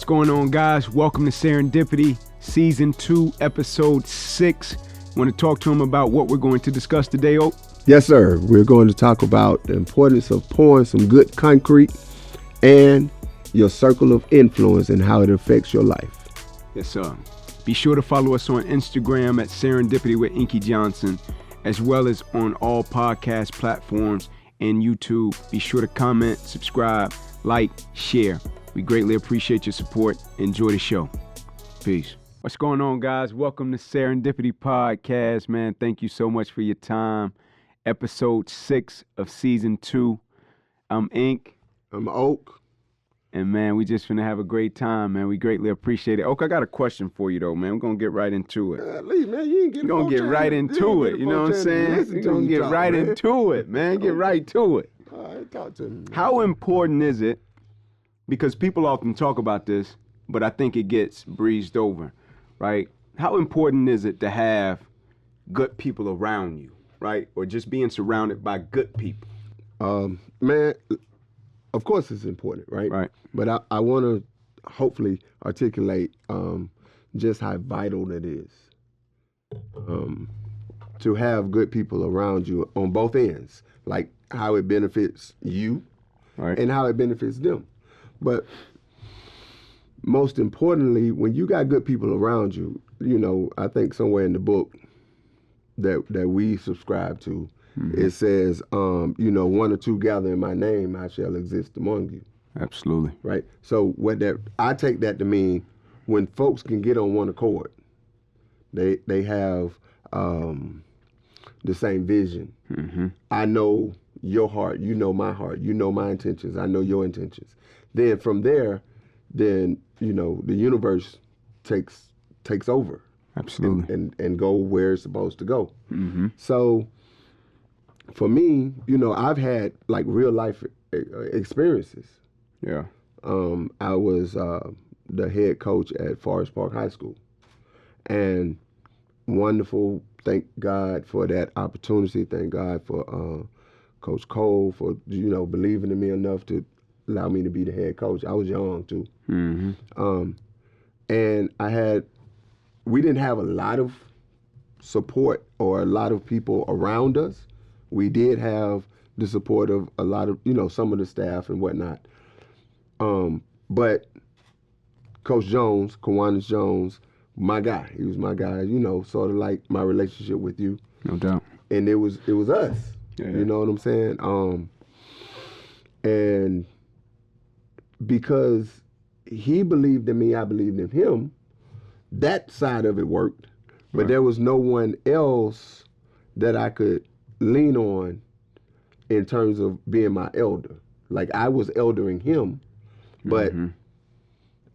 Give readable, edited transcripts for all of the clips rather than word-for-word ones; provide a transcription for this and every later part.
going on, guys? Welcome to Serendipity, Season 2, Episode 6. Want to talk to him about what we're going to discuss today, Oak? Yes, sir. We're going to talk about the importance of pouring some good concrete and your circle of influence and how it affects your life. Yes, sir. Be sure to follow us on Instagram at Serendipity with Inky Johnson, as well as on all podcast platforms and YouTube. Be sure to comment, subscribe, like, share. We greatly appreciate your support. Enjoy the show. Peace. What's going on, guys? Welcome to Serendipity Podcast, man. Thank you so much for your time. Episode 6 of Season 2. I'm Ink. I'm Oak. And, man, we just finna have a great time, man. We greatly appreciate it. Oak, I got a question for you, though, man. We're going to get right into it. Leave, man. You ain't getting We're going to get right into it. You know what I'm saying? We're going to get right into it, man. Get right to it. All right, talk to me. How important is it? Because people often talk about this, but I think it gets breezed over, right? How important is it to have good people around you, right? Or just being surrounded by good people? Man, of course it's important, right? Right. But I want to hopefully articulate just how vital it is to have good people around you on both ends, like how it benefits you Right. and how it benefits them. But most importantly, when you got good people around you, you know, I think somewhere in the book that we subscribe to, it says, you know, one or two gather in my name, I shall exist among you. Absolutely. Right. So I take that to mean when folks can get on one accord, they have the same vision. Mm-hmm. I know your heart, you know my heart, you know my intentions, I know your intentions. Then from there, you know, the universe takes over. Absolutely. And go where it's supposed to go. Mm-hmm. So for me, you know, I've had like real life experiences. Yeah. I was the head coach at Forest Park High School, and wonderful. Thank God for that opportunity. Thank God for Coach Cole for, you know, believing in me enough to allow me to be the head coach. I was young too. Mm-hmm. And we didn't have a lot of support or a lot of people around us. We did have the support of a lot of, you know, some of the staff and whatnot. But Coach Jones, Kiwanis Jones, my guy. He was my guy, you know, sort of like my relationship with you. No doubt. And it was us. Yeah. You know what I'm saying? And because he believed in me, I believed in him, that side of it worked. But Right. there was no one else that I could lean on in terms of being my elder. Like I was eldering him, but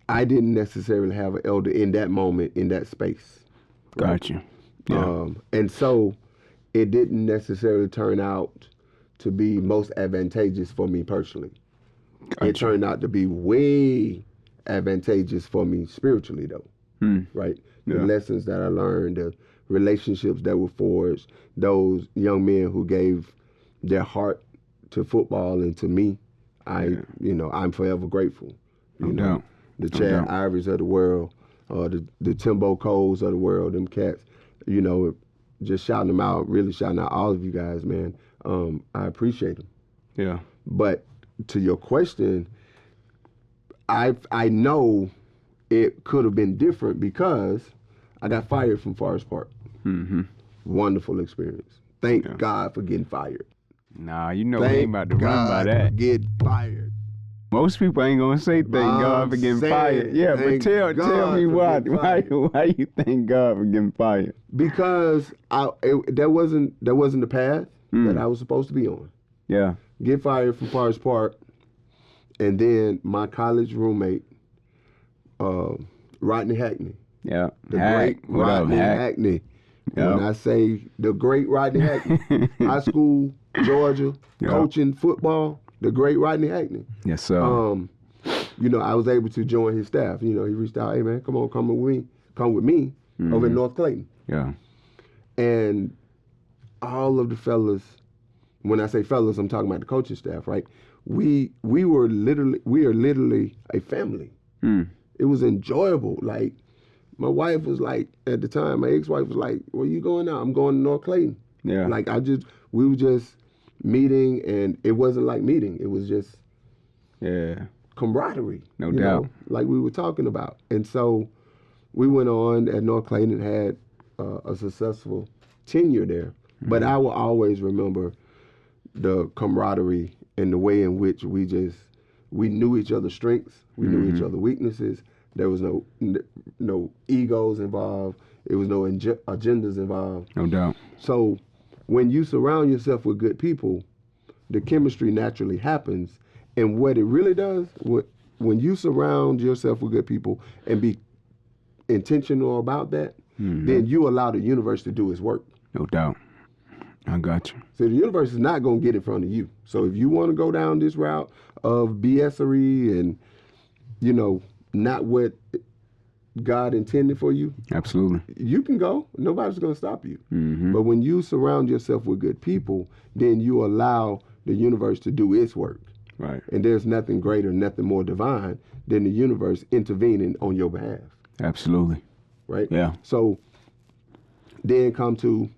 I didn't necessarily have an elder in that moment, in that space. Right? Gotcha. Yeah. And so it didn't necessarily turn out to be most advantageous for me personally. Gotcha. It turned out to be way advantageous for me spiritually, though. Right? The Yeah. lessons that I learned, the relationships that were forged, those young men who gave their heart to football and to me, you know, I'm forever grateful. No doubt. The Chad Ivories of the world, the Timbo Coles of the world, them cats, you know, just shouting them out, really shouting out all of you guys, man. I appreciate them. Yeah. But to your question, I know it could have been different because I got fired from Forest Park. Mm-hmm. Wonderful experience. Thank God for getting fired. Nah, you know we ain't about to run by God that. for getting fired. Most people ain't gonna say thank God for getting fired. Yeah, but tell me why you thank God for getting fired? Because that wasn't the path that I was supposed to be on. Yeah. Get fired from Forest Park, and then my college roommate, Rodney Hackney. Yeah. The great Rodney Hackney. Yep. When I say the great Rodney Hackney, high school, Georgia, coaching football, the great Rodney Hackney. Yes, sir. You know, I was able to join his staff. You know, he reached out, hey man, come with me over in North Clayton. Yeah. And all of the fellas, when I say fellas, I'm talking about the coaching staff, right? We are literally a family. It was enjoyable. Like, my wife was like, at the time, my ex-wife was like, where you going now? I'm going to North Clayton. Yeah. Like, we were just meeting, and it wasn't like meeting. It was just camaraderie. No you doubt. know, like we were talking about. And so we went on at North Clayton and had a successful tenure there. But I will always remember the camaraderie and the way in which we knew each other's strengths, we knew each other's weaknesses. There was no egos involved. There was no agendas involved. No doubt. So when you surround yourself with good people, the chemistry naturally happens. And what it really does, when you surround yourself with good people and be intentional about that, then you allow the universe to do its work. No doubt. I got you. So the universe is not going to get in front of you. So if you want to go down this route of BSery and, not what God intended for you, absolutely, you can go. Nobody's going to stop you. But when you surround yourself with good people, then you allow the universe to do its work. Right. And there's nothing greater, nothing more divine than the universe intervening on your behalf. Absolutely. Right? Yeah. So then come to,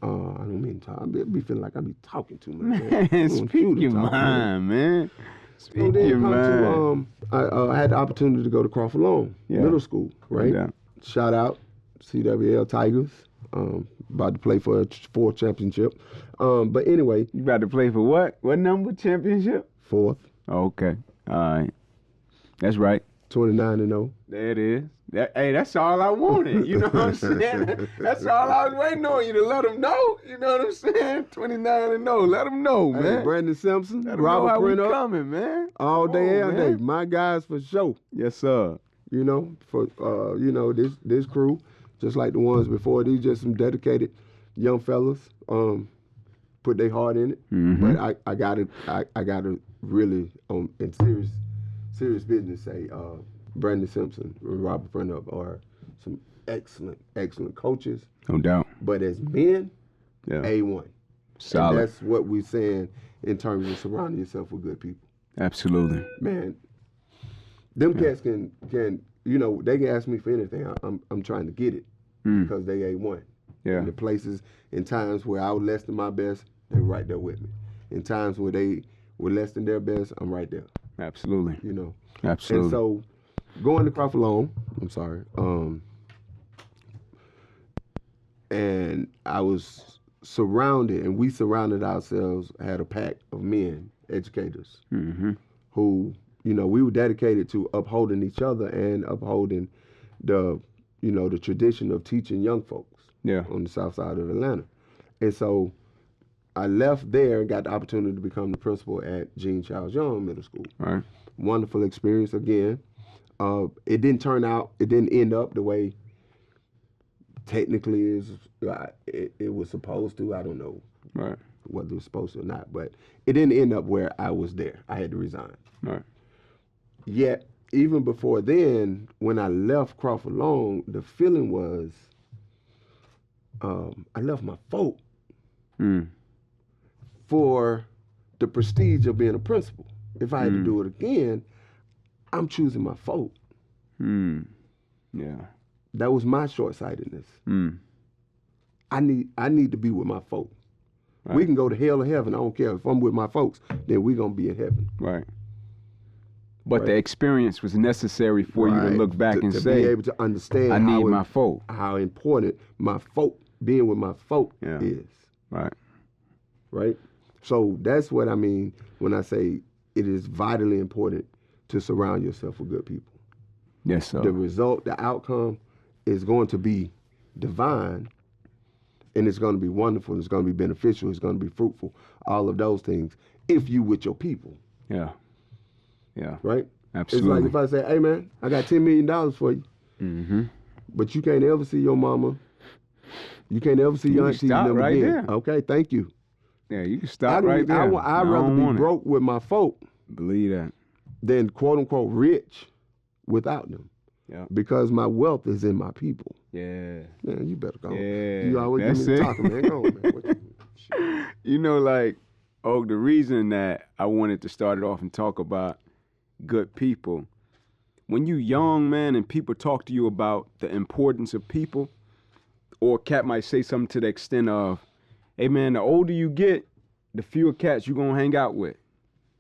I don't mean to talk. I be feeling like I be talking too much. Man, speak your mind, man. Speak your mind. I had the opportunity to go to Crawford Long Middle School, right? Yeah. Shout out CWL Tigers. About to play for a 4th championship. But anyway. You about to play for what? What number championship? 4th. Okay. All right. That's right. 29-0. There it is. Hey, that's all I wanted. You know what I'm saying? That's all I was waiting on you to let them know. You know what I'm saying? 29-0. Let them know, man. Hey, Brandon Simpson, let them Robert know how Printup, we coming, man. All day, every day. Man. My guys for sure. Yes, sir. For this crew, just like the ones before, these just some dedicated young fellas. Put their heart in it. But I gotta really in serious business say Brandon Simpson and Robert Printup are some excellent coaches. No doubt. But as men, A1. Solid. And that's what we're saying in terms of surrounding yourself with good people. Absolutely. Man, them cats can they can ask me for anything. I'm trying to get it because they A1. Yeah. In the places and times where I was less than my best, they're right there with me. In times where they were less than their best, I'm right there. Absolutely. Absolutely. And so going to Crawford Long, and I was surrounded, and we surrounded ourselves, had a pack of men, educators, who, we were dedicated to upholding each other and upholding the tradition of teaching young folks on the south side of Atlanta. And so I left there and got the opportunity to become the principal at Jean Charles Young Middle School. Right. Wonderful experience again. It didn't end up the way technically it was supposed to. I don't know whether it was supposed to or not, but it didn't end up where I was there. I had to resign. Right. Yet, even before then, when I left Crawford Long, the feeling was I left my folk for the prestige of being a principal. If I had to do it again, I'm choosing my folk. Yeah. That was my short-sightedness. I need to be with my folk. Right. We can go to hell or heaven. I don't care. If I'm with my folks, then we're going to be in heaven. Right. But the experience was necessary for you to look back and to say, be able to understand I need my folk. How important my folk, being with my folk is. Right. Right? So that's what I mean when I say it is vitally important to surround yourself with good people. Yes, sir. The result, the outcome is going to be divine, and it's going to be wonderful, it's going to be beneficial, it's going to be fruitful, all of those things, if you with your people. Yeah. Yeah. Right? Absolutely. It's like if I say, hey, man, I got $10 million for you, but you can't ever see your mama, you can't ever see your auntie them right again. There. Okay, thank you. Yeah, you can stop right there. I'd rather be broke with my folk. Believe that. Than quote unquote rich without them. Yeah. Because my wealth is in my people. Yeah. Man, you better go. Yeah. You always give me the talking, man. Go on, man. The reason that I wanted to start it off and talk about good people when you young, man, and people talk to you about the importance of people, or a cat might say something to the extent of, hey, man, the older you get, the fewer cats you're going to hang out with,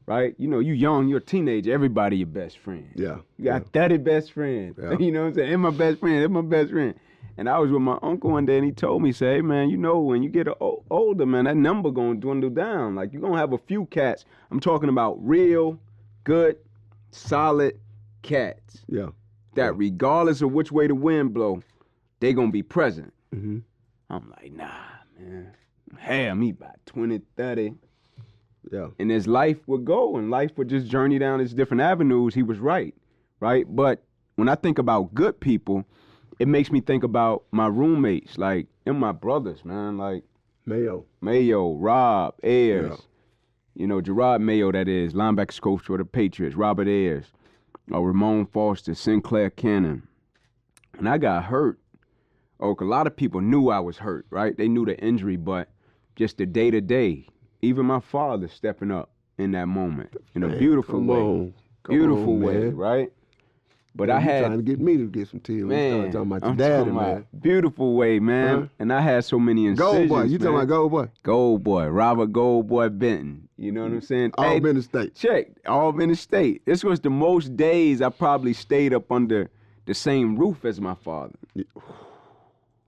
right? You know, you young, you're a teenager, everybody your best friend. Yeah. You got 30 best friends. Yeah. You know what I'm saying? They're my best friend, they're my best friend. And I was with my uncle one day, and he told me, say, hey, man, you know, when you get older, man, that number going to dwindle down. Like, you're going to have a few cats. I'm talking about real, good, solid cats. Yeah. That regardless of which way the wind blow, they going to be present. Mm-hmm. I'm like, nah, man. Have me by 20, 30. Yeah. And as life would go, and life would just journey down its different avenues, he was right? But when I think about good people, it makes me think about my roommates, like, and my brothers, man, like Mayo, Rob, Ayers, you know, Gerard Mayo, that is, linebacker coach for the Patriots, Robert Ayers, Ramon Foster, Sinclair Cannon. When I got hurt, a lot of people knew I was hurt, right? They knew the injury, but just the day-to-day, even my father stepping up in that moment in a beautiful way. Beautiful way, right? But I had trying to get me to get some tears. Man, Talking about your daddy, man. Beautiful way, man. Huh? And I had so many incisions. Gold boy, you man. talking about Gold boy? Gold boy, Robert Gold Boy Benton. You know what I'm saying? All been the state. Check, all been the state. This was the most days I probably stayed up under the same roof as my father. You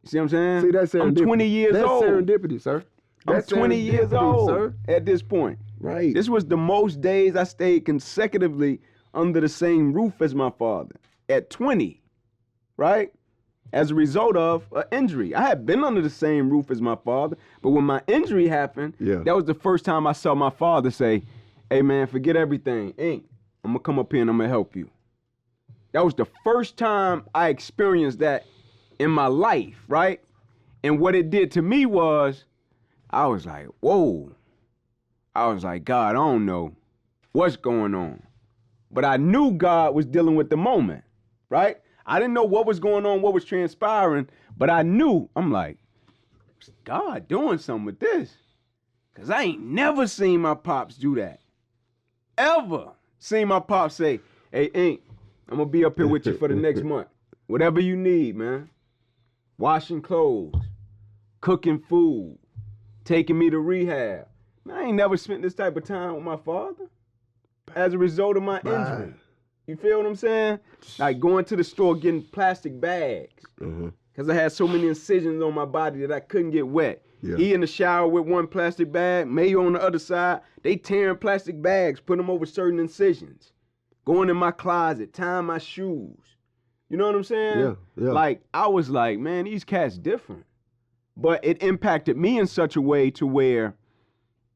see what I'm saying? See, that's serendipity. I'm 20 years old. That's serendipity, sir. That's I'm 20 years old, sir. At this point. Right. This was the most days I stayed consecutively under the same roof as my father. At 20, right? As a result of an injury. I had been under the same roof as my father, but when my injury happened, that was the first time I saw my father say, hey, man, forget everything. Ink, I'm going to come up here and I'm going to help you. That was the first time I experienced that in my life, right? And what it did to me was, I was like, whoa. I was like, God, I don't know what's going on. But I knew God was dealing with the moment, right? I didn't know what was going on, what was transpiring, but I knew, I'm like, God doing something with this. Because I ain't never seen my pops do that. Ever seen my pops say, hey, Ink, I'm going to be up here with you for the next month. Whatever you need, man. Washing clothes, cooking food, taking me to rehab. Man, I ain't never spent this type of time with my father as a result of my injury. You feel what I'm saying? Like going to the store getting plastic bags. Because I had so many incisions on my body that I couldn't get wet. He in the shower with one plastic bag, Mayo on the other side. They tearing plastic bags, put them over certain incisions. Going in my closet, tying my shoes. You know what I'm saying? Yeah. Like, I was like, man, these cats different. But it impacted me in such a way to where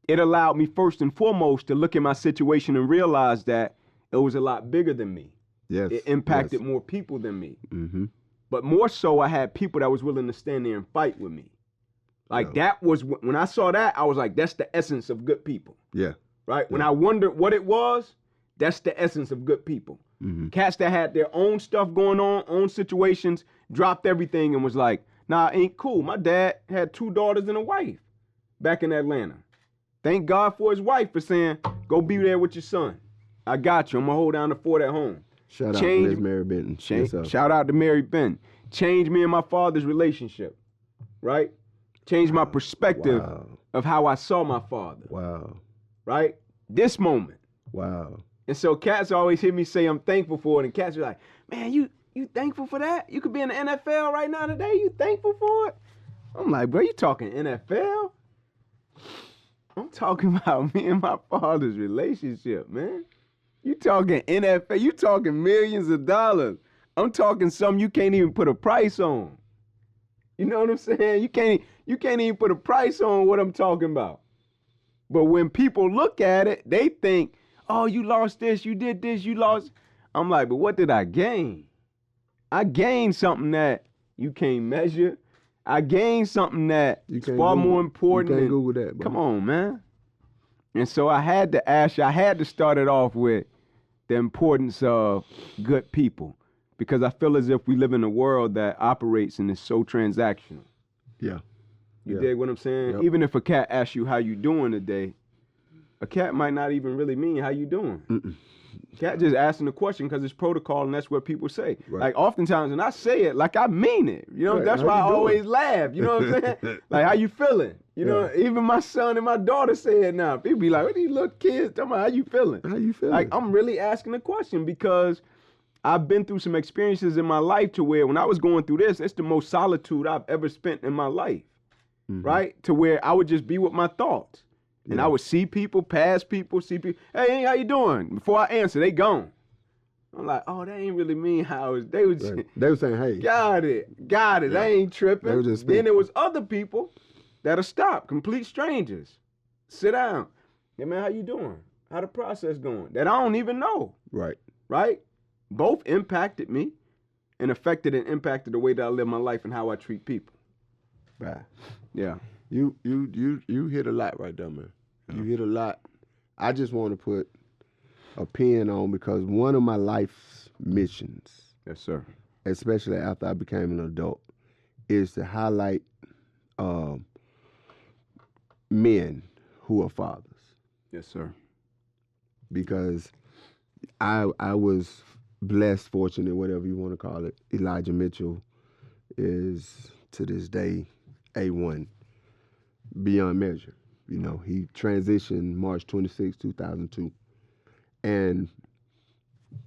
it allowed me first and foremost to look at my situation and realize that it was a lot bigger than me. Yes. It impacted more people than me. But more so, I had people that was willing to stand there and fight with me. Like that was, when I saw that, I was like, that's the essence of good people. Yeah. Right? When I wondered what it was, that's the essence of good people. Cats that had their own stuff going on, own situations, dropped everything and was like, nah, ain't cool. My dad had 2 daughters and a wife back in Atlanta. Thank God for his wife for saying, go be there with your son. I got you. I'm going to hold down the fort at home. Shout out to Miss Mary Benton. Shout out to Mary Benton. Changed me and my father's relationship, right? Changed my perspective of how I saw my father. Right? This moment. And so cats always hear me say I'm thankful for it, and cats are like, man, you thankful for that? You could be in the NFL right now today? You thankful for it? I'm like, bro, you talking NFL? I'm talking about me and my father's relationship, man. You talking NFL, you talking millions of dollars. I'm talking something you can't even put a price on. You know what I'm saying? You can't even put a price on what I'm talking about. But when people look at it, they think, oh, you lost this, you did this, you lost. I'm like, but what did I gain? I gained something that you can't measure. I gained something that is far more important. You can't Google that, bro. Come on, man. And so I had to ask you, I had to start it off with the importance of good people, because I feel as if we live in a world that operates and is so transactional. You dig what I'm saying? Even if a cat asks you how you doing today, a cat might not even really mean how you doing. just asking the question because it's protocol and that's what people say. Right. Like oftentimes, and I say it like I mean it. You know, Right. that's How why I you doing? always laugh. You know what I'm saying? Like, how you feeling? You know, even my son and my daughter say it now. People be like, what these little kids talking about? How you feeling? How you feeling? Like, I'm really asking the question because I've been through some experiences in my life to where when I was going through this, it's the most solitude I've ever spent in my life. Right? To where I would just be with my thoughts. And I would see people, pass people, see people. Hey, how you doing? Before I answer, they gone. I'm like, oh, that ain't really mean how it was. They was They were saying, hey. got it. Yeah. I ain't tripping. They were just Then there was other people that'll stop, complete strangers. Sit down. Hey, man, how you doing? How the process going? That I don't even know. Right. Right? Both impacted me and affected and impacted the way that I live my life and how I treat people. Right. Yeah. You hit a lot right there, man. You hit a lot. I just want to put a pin on because one of my life's missions, Yes, sir. especially after I became an adult, is to highlight men who are fathers. Yes, sir. Because I was blessed, fortunate, whatever you want to call it. Elijah Mitchell is to this day A1, beyond measure. You know, he transitioned March 26, 2002. And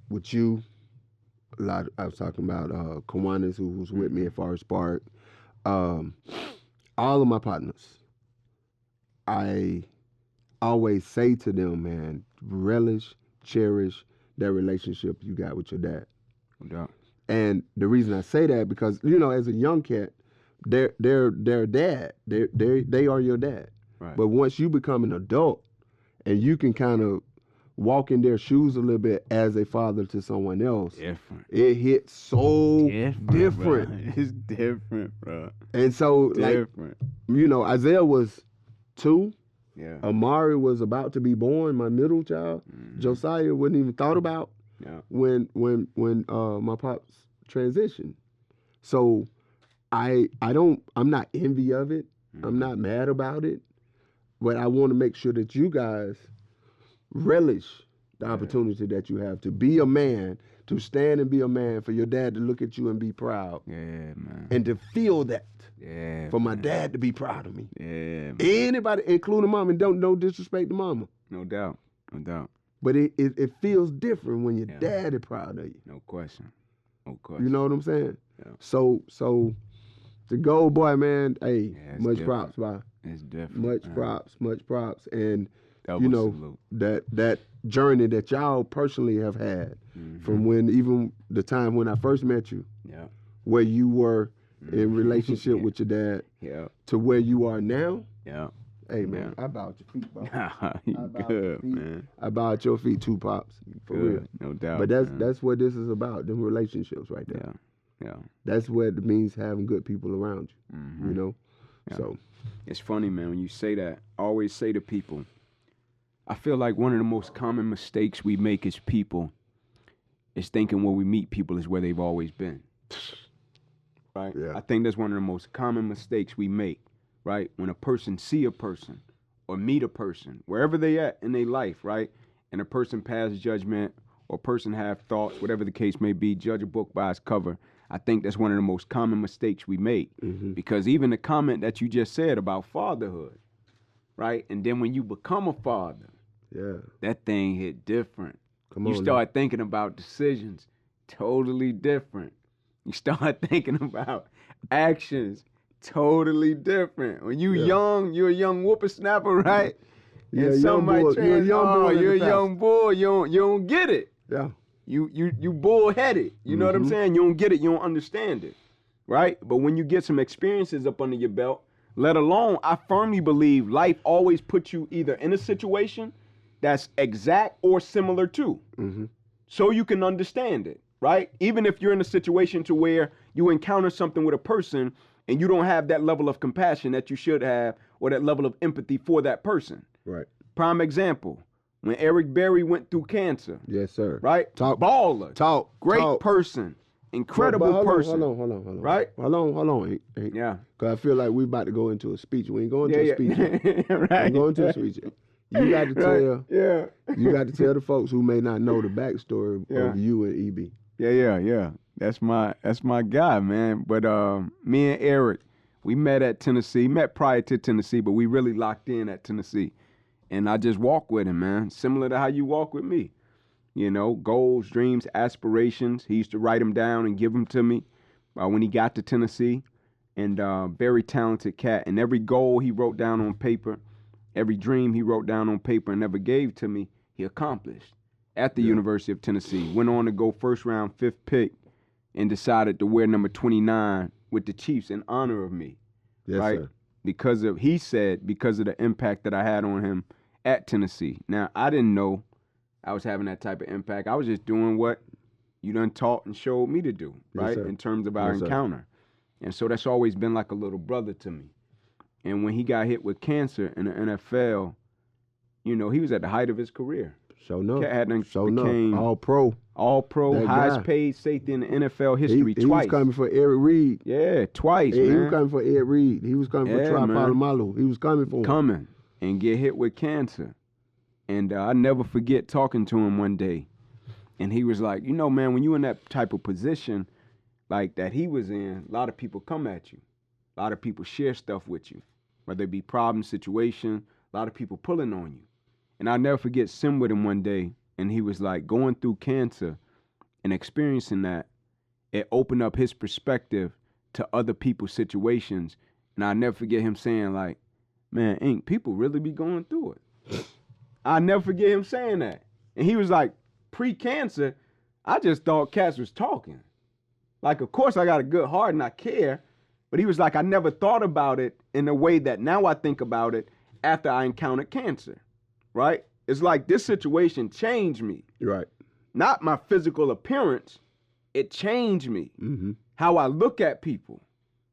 with you, I was talking about Kiwanis, who was with me at Forest Park. All of my partners, I always say to them, man, relish, cherish that relationship you got with your dad. No doubt. And the reason I say that because, you know, as a young cat, they're dad. They are your dad. Right. But once you become an adult and you can kind of walk in their shoes a little bit as a father to someone else, Different. it hits so different. Bro. It's different, bro. And so, Different. like, you know, Isaiah was 2. Yeah. Amari was about to be born, my middle child. Josiah wasn't even thought about when my pops transitioned. So I'm not envy of it. I'm not mad about it. But I want to make sure that you guys relish the opportunity that you have to be a man, to stand and be a man, for your dad to look at you and be proud. Yeah, man. And to feel that. Yeah. For my dad to be proud of me. Yeah, man. Anybody, including mom, and don't no disrespect to mama. No doubt. No doubt. But it feels different when your dad is proud of you. No question. No question. You know what I'm saying? Yeah. So the gold boy, man, hey, much different. props, man. It's different. Much props. And Double you know, salute. that journey that y'all personally have had from when even the time when I first met you, where you were in relationship with your dad, to where you are now. Yeah. Hey man, I bow at your feet, bro. You good, man. I bow at your feet too, pops. For real. No doubt. But that's what this is about, them relationships right there. Yeah. That's what it means having good people around you. You know? Yeah. So it's funny, man, when you say that, I always say to people, I feel like one of the most common mistakes we make as people is thinking when we meet people is where they've always been. Right? Yeah. I think that's one of the most common mistakes we make, right? When a person see a person or meet a person, wherever they at in their life, right? And a person pass judgment or a person have thoughts, whatever the case may be, judge a book by its cover. I think that's one of the most common mistakes we make. Because even the comment that you just said about fatherhood, right? And then when you become a father, that thing hit different. You start thinking about decisions totally different. You start thinking about actions totally different. When you young, you're a young whippersnapper, right? Yeah, and somebody you're a young boy. you're a young boy. You don't get it. Yeah. You bullheaded. You know what I'm saying? You don't get it. You don't understand it, right? But when you get some experiences up under your belt, let alone, I firmly believe life always puts you either in a situation that's exact or similar to, so you can understand it, right? Even if you're in a situation to where you encounter something with a person and you don't have that level of compassion that you should have or that level of empathy for that person. Right. Prime example, when Eric Berry went through cancer. Yes, sir. Right? Baller. Great person. Incredible person. Hold on. Right? Hold on. Yeah. Because I feel like we about to go into a speech. We ain't going to a speech yet. Right. We're going to a speech yet. You got to tell. Yeah. You got to tell the folks who may not know the backstory of you and EB. Yeah. That's my guy, man. But me and Eric, we met at Tennessee. Met prior to Tennessee, but we really locked in at Tennessee. And I just walk with him, man. Similar to how you walk with me. You know, goals, dreams, aspirations. He used to write them down and give them to me when he got to Tennessee. And very talented cat. And every goal he wrote down on paper, every dream he wrote down on paper and never gave to me, he accomplished at the University of Tennessee. Went on to go first round, 5th pick, and decided to wear number 29 with the Chiefs in honor of me. Yes, right? Sir. Because of the impact that I had on him at Tennessee. Now, I didn't know I was having that type of impact. I was just doing what you done taught and showed me to do, right? Yes, in terms of our encounter. And so that's always been like a little brother to me. And when he got hit with cancer in the NFL, you know, he was at the height of his career. Became all pro, highest paid safety in the NFL history twice. He was coming for Eric Reed. Yeah, twice, man. He was coming for Ed Reed. He was coming for Troy Polamalu. He was coming for him. And get hit with cancer. And I never forget talking to him one day. And he was like, you know, man, when you in that type of position like that he was in, a lot of people come at you. A lot of people share stuff with you, whether it be problem, situation, a lot of people pulling on you. And I'll never forget sitting with him one day, and he was like going through cancer and experiencing that. It opened up his perspective to other people's situations. And I'll never forget him saying like, man, Ink, people really be going through it. I'll never forget him saying that. And he was like, pre-cancer, I just thought cats was talking. Like, of course I got a good heart and I care, but he was like, I never thought about it in a way that now I think about it after I encountered cancer, right? It's like this situation changed me. Right. Not my physical appearance, it changed me. Mm-hmm. How I look at people,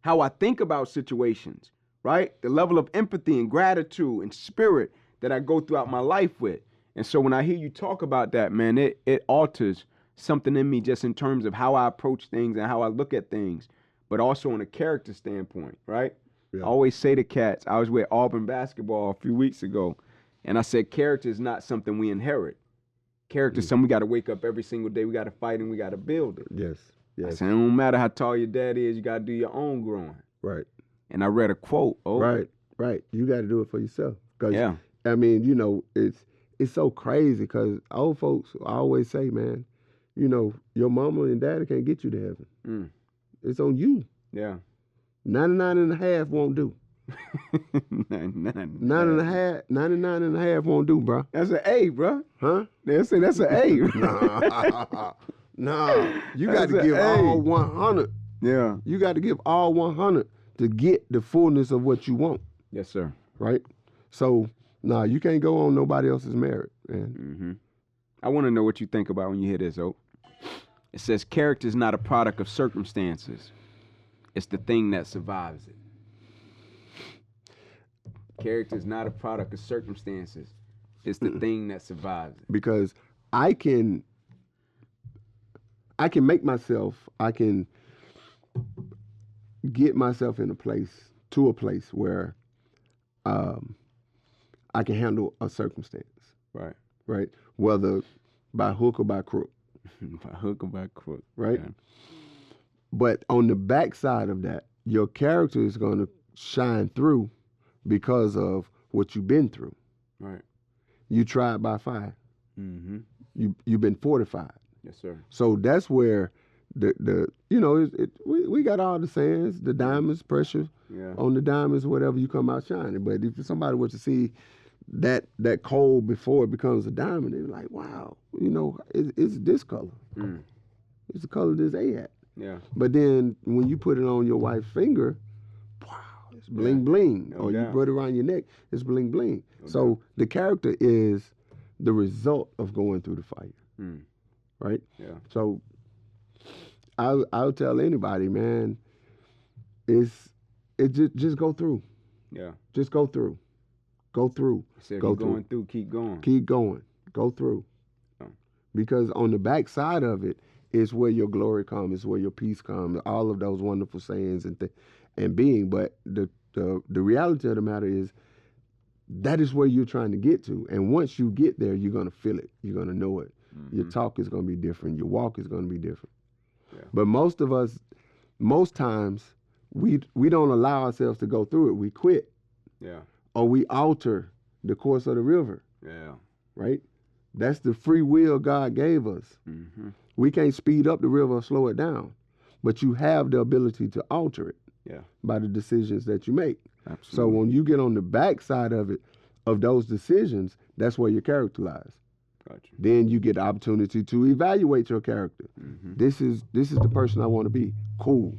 how I think about situations, right? The level of empathy and gratitude and spirit that I go throughout my life with. And so when I hear you talk about that, man, it alters something in me just in terms of how I approach things and how I look at things, but also on a character standpoint, right? Yeah. I always say to cats, I was with Auburn basketball a few weeks ago, and I said character is not something we inherit. Character is something we got to wake up every single day. We got to fight and we got to build it. Yes. I said, it don't matter how tall your dad is, you got to do your own growing. Right. And I read a quote. Right. You got to do it for yourself. Yeah. I mean, you know, it's so crazy because old folks always say, man, you know, your mama and daddy can't get you to heaven. Mm. It's on you. Yeah. 99 and a half won't do. 99 and a half won't do, bro. That's an A, bro. Huh? They say that's an A. No. You got to give all 100. Yeah. You got to give all 100 to get the fullness of what you want. Yes, sir. Right? So, you can't go on nobody else's merit, man. Mm-hmm. I want to know what you think about when you hear this, Oak. It says character is not a product of circumstances. It's the thing that survives it. Character is not a product of circumstances. It's the thing that survives it. Because I can make myself, I can get myself to a place where I can handle a circumstance. Right. Right? Whether by hook or by crook. By hook or by crook. Right? Yeah. But on the backside of that, your character is going to shine through because of what you've been through. Right. You tried by fire. Mm-hmm. You've been fortified. Yes, sir. So that's where we got all the sayings, the diamonds, pressure on the diamonds, whatever, you come out shining. But if somebody were to see that coal before it becomes a diamond, they're like, wow, it's this color. Mm. It's the color this A at. Yeah. But then when you put it on your wife's finger, wow, it's bling bling. No or doubt. you put it around your neck, it's bling bling. So the character is the result of going through the fire. Mm. Right? Yeah. So I'll tell anybody, man, just go through. Yeah. Just go through. Go through. So if go you're through. going through, keep going. Keep going. Go through. Oh. Because on the backside of it is where your glory comes, is where your peace comes, all of those wonderful sayings and being. But the reality of the matter is that is where you're trying to get to. And once you get there, you're going to feel it. You're going to know it. Your talk is going to be different. Your walk is going to be different. Yeah. But most of us, most times, we don't allow ourselves to go through it. We quit. Yeah. Or we alter the course of the river. Yeah. Right? That's the free will God gave us. Mm-hmm. We can't speed up the river or slow it down. But you have the ability to alter it. Yeah. By the decisions that you make. Absolutely. So when you get on the backside of it, of those decisions, that's where your character lies. Gotcha. Then you get the opportunity to evaluate your character. Mm-hmm. This is the person I want to be. Cool.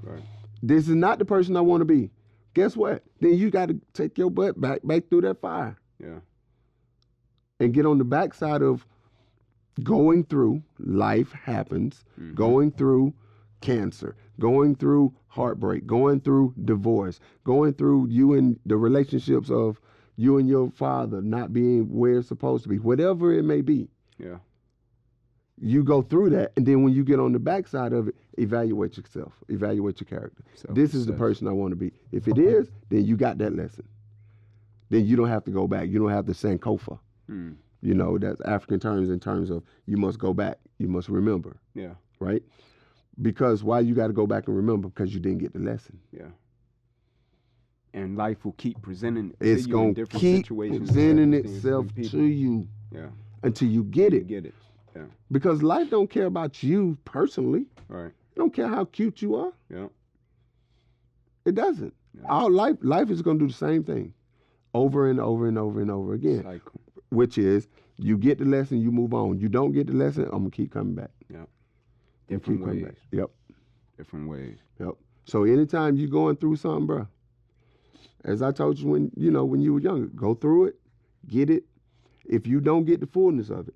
Right. This is not the person I want to be. Guess what? Then you got to take your butt back through that fire. Yeah. And get on the backside of going through, life happens, going through cancer, going through heartbreak, going through divorce, going through you and the relationships of you and your father not being where it's supposed to be, whatever it may be. Yeah. You go through that, and then when you get on the backside of it, evaluate yourself, evaluate your character. This is the person I want to be. If it is, then you got that lesson. Then you don't have to go back. You don't have to Sankofa. You know, that's African terms in terms of you must go back. You must remember. Yeah. Right? Because why you got to go back and remember? Because you didn't get the lesson. Yeah. And life will keep presenting it's to you in different keep presenting itself to you. Yeah. Until you get it. Get it. Yeah. Because life don't care about you personally. Right. It don't care how cute you are. Yeah. It doesn't. Yeah. Our life is going to do the same thing over and over and over and over again. Cycle. Which is you get the lesson, you move on. You don't get the lesson, I'm going to keep coming back. Yeah. Different ways. Yep. Different ways. Yep. So anytime you're going through something, bro, as I told you when you were younger, go through it, get it. If you don't get the fullness of it,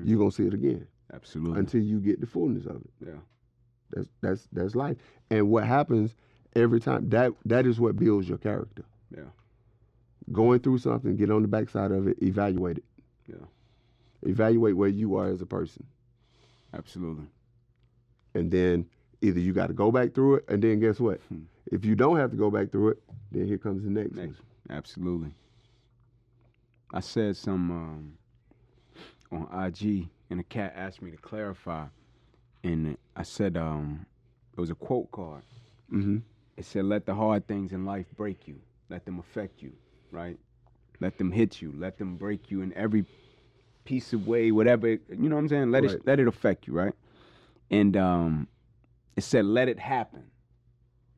you're going to see it again. Absolutely. Until you get the fullness of it. Yeah. That's life. And what happens every time, that is what builds your character. Yeah. Going through something, get on the backside of it, evaluate it. Yeah. Evaluate where you are as a person. Absolutely. And then either you got to go back through it, and then guess what? If you don't have to go back through it, then here comes the next one. Absolutely. I said some on IG, and a cat asked me to clarify, and I said it was a quote card. It said, "Let the hard things in life break you. Let them affect you, right? Let them hit you. Let them break you in every piece of way, whatever. You know what I'm saying? Let it affect you, right?" And it said, "Let it happen."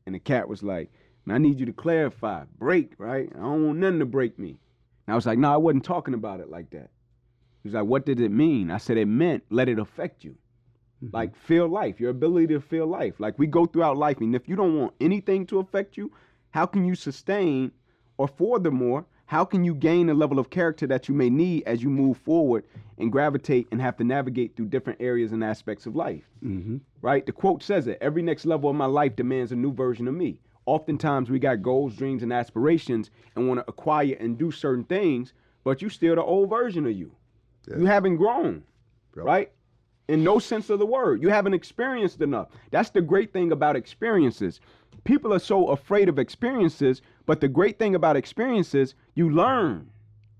And the cat was like, "Man, I need you to clarify. Break, right? I don't want nothing to break me." And I was like, "No, I wasn't talking about it like that." He was like, "What did it mean?" I said, "It meant let it affect you. Like feel life, your ability to feel life. Like we go throughout life, and if you don't want anything to affect you, how can you sustain, or furthermore, how can you gain a level of character that you may need as you move forward and gravitate and have to navigate through different areas and aspects of life?" Right? The quote says it, "Every next level of my life demands a new version of me." Oftentimes we got goals, dreams, and aspirations and want to acquire and do certain things, but you still the old version of you. Yeah. You haven't grown, right? In no sense of the word. You haven't experienced enough. That's the great thing about experiences. People are so afraid of experiences, but the great thing about experiences, you learn.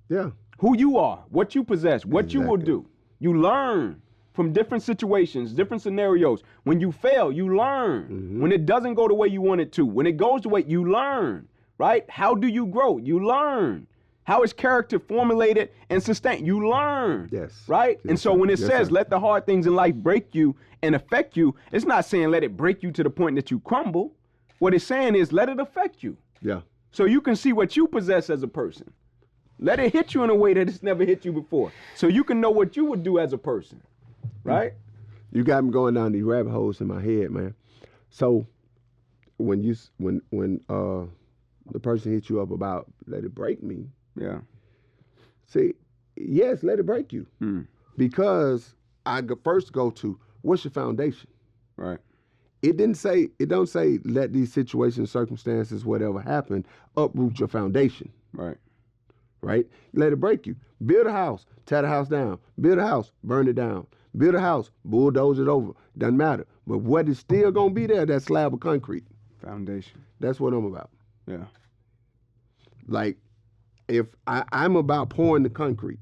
Yeah. Who you are, what you possess, what you will do. You learn from different situations, different scenarios. When you fail, you learn. When it doesn't go the way you want it to. When it goes the way, you learn, right? How do you grow? You learn. How is character formulated and sustained? You learn. Yes. Right? Yes, and so when it says, let the hard things in life break you and affect you, it's not saying let it break you to the point that you crumble. What it's saying is let it affect you. Yeah. So you can see what you possess as a person. Let it hit you in a way that it's never hit you before. So you can know what you would do as a person. Right? You got me going down these rabbit holes in my head, man. So when the person hits you up about let it break me. Yeah. See, yes, let it break you. Because I first go to what's your foundation? Right. It don't say let these situations, circumstances, whatever happen, uproot your foundation. Right. Right? Let it break you. Build a house, tear the house down. Build a house, burn it down. Build a house, bulldoze it over. Doesn't matter. But what is still gonna be there, that slab of concrete. Foundation. That's what I'm about. Yeah. Like, if I'm about pouring the concrete,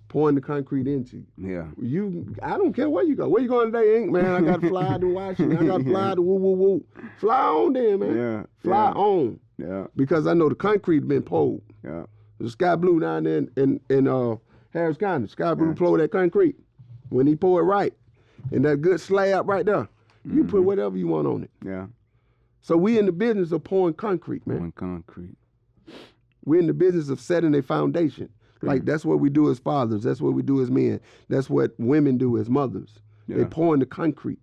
pouring the concrete into you. I don't care where you go. Where you going today, Ink? Man, I got to fly to Washington. I got to fly to woo. Fly on then, man. Fly on. Yeah. Because I know the concrete been poured. Yeah. The Sky Blue down there in Harris County. Sky Blue poured that concrete. When he pour it right, and that good slab right there, you put whatever you want on it. Yeah. So we in the business of pouring concrete, man. Pouring concrete. We're in the business of setting a foundation. Like that's what we do as fathers. That's what we do as men. That's what women do as mothers. Yeah. They pouring the concrete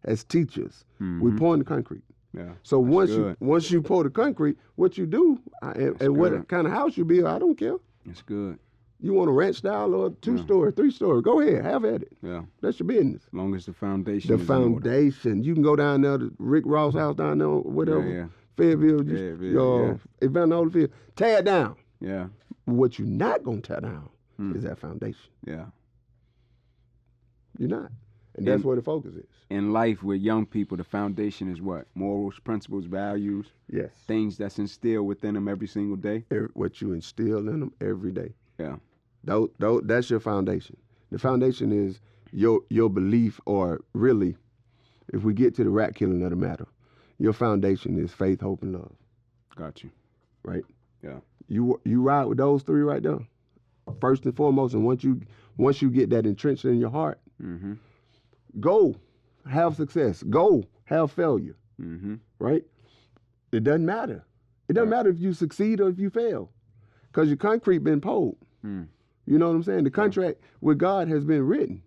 as teachers. We pouring the concrete. Yeah. So once you pour the concrete, what you do and what kind of house you build, I don't care. It's good. You want a ranch style or 2-story, 3-story? Go ahead, have at it. Yeah. That's your business. As long as the foundation. The foundation. You can go down there to Rick Ross' house down there, whatever. Yeah. Fayetteville, Evander Holyfield. Tear it down. Yeah. What you're not gonna tear down is that foundation. Yeah. You're not. And that's where the focus is. In life with young people, the foundation is what? Morals, principles, values. Yes. Things that's instilled within them every single day. What you instill in them every day. Yeah. That's your foundation. The foundation is your belief, or really, if we get to the rat killing of the matter, your foundation is faith, hope, and love. Got you. Right? Yeah. You ride with those three right there. First and foremost, and once you get that entrenched in your heart, go have success. Go have failure. Right? It doesn't matter. It doesn't matter if you succeed or if you fail, because your concrete been poured. You know what I'm saying? The contract with God has been written